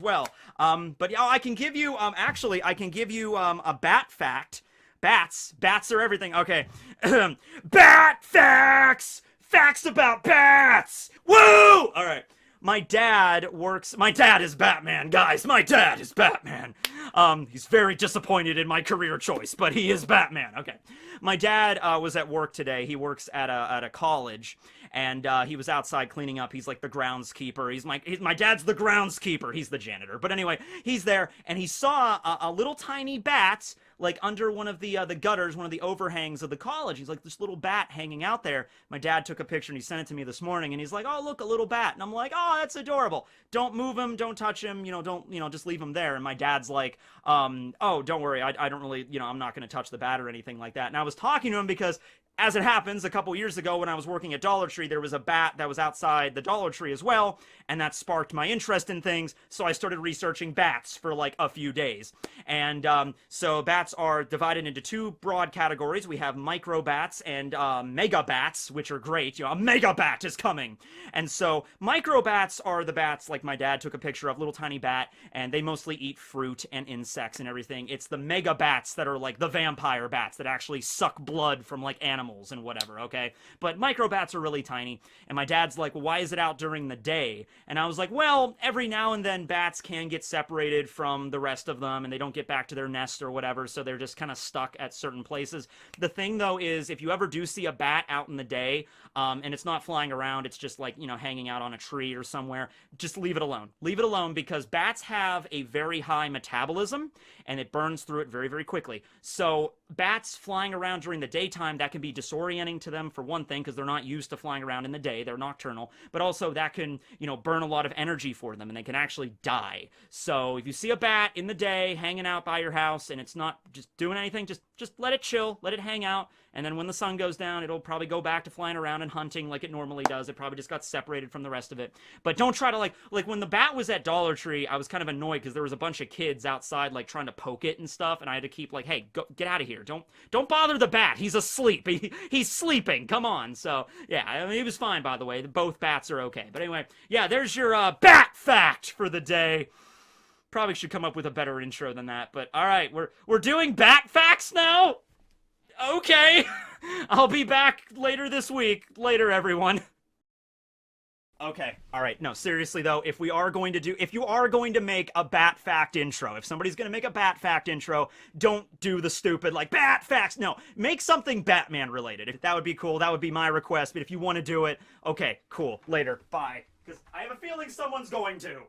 well. But yeah, I can give you, actually, I can give you, a bat fact. Bats are everything. Okay. Bat facts! Facts about bats! Woo! Alright. My dad is Batman, guys. My dad is Batman. He's very disappointed in my career choice, but he is Batman. Okay. My dad, was at work today. He works at a college, and, he was outside cleaning up. He's like the groundskeeper. My dad's the groundskeeper. He's the janitor. But anyway, he's there, and he saw a little tiny bat, like under one of the gutters, one of the overhangs of the college. He's like, this little bat hanging out there. My dad took a picture and he sent it to me this morning, and he's like, oh, look, a little bat. And I'm like, oh, that's adorable. Don't move him, don't touch him, just leave him there. And my dad's like, oh, don't worry, I don't really, I'm not going to touch the bat or anything like that. And I was talking to him because, as it happens, a couple years ago when I was working at Dollar Tree, there was a bat that was outside the Dollar Tree as well, and that sparked my interest in things, so I started researching bats for like a few days. And so bats are divided into two broad categories. We have micro bats and mega bats, which are great. A mega bat is coming. And so micro bats are the bats like my dad took a picture of, little tiny bat, and they mostly eat fruit and insects and everything. It's the mega bats that are like the vampire bats that actually suck blood from like animals and whatever, okay? But microbats are really tiny, and my dad's like, well, why is it out during the day? And I was like, well, every now and then bats can get separated from the rest of them, and they don't get back to their nest or whatever, so they're just kind of stuck at certain places. The thing, though, is if you ever do see a bat out in the day, and it's not flying around, it's just like, hanging out on a tree or somewhere, just leave it alone. Leave it alone, because bats have a very high metabolism, and it burns through it very, very quickly. So bats flying around during the daytime, that can be disorienting to them, for one thing, because they're not used to flying around in the day. They're nocturnal. But also that can, burn a lot of energy for them, and they can actually die. So if you see a bat in the day hanging out by your house and it's not just doing anything, just let it chill, let it hang out, and then when the sun goes down, it'll probably go back to flying around and hunting like it normally does. It probably just got separated from the rest of it. But don't try to like when the bat was at Dollar Tree, I was kind of annoyed because there was a bunch of kids outside like trying to poke it and stuff, and I had to keep like, hey, get out of here. Don't bother the bat. He's asleep. He's sleeping. Come on. So yeah, I mean, he was fine, by the way. Both bats are okay. But anyway, yeah, there's your bat fact for the day. Probably should come up with a better intro than that. But all right, we're doing bat facts now. Okay. I'll be back later this week. Later, everyone. Okay, alright, no, seriously though, if you are going to make a bat fact intro, if somebody's gonna make a bat fact intro, don't do the stupid, like, bat facts, no, make something Batman related. If that would be cool, that would be my request, but if you want to do it, okay, cool, later, bye. Because I have a feeling someone's going to.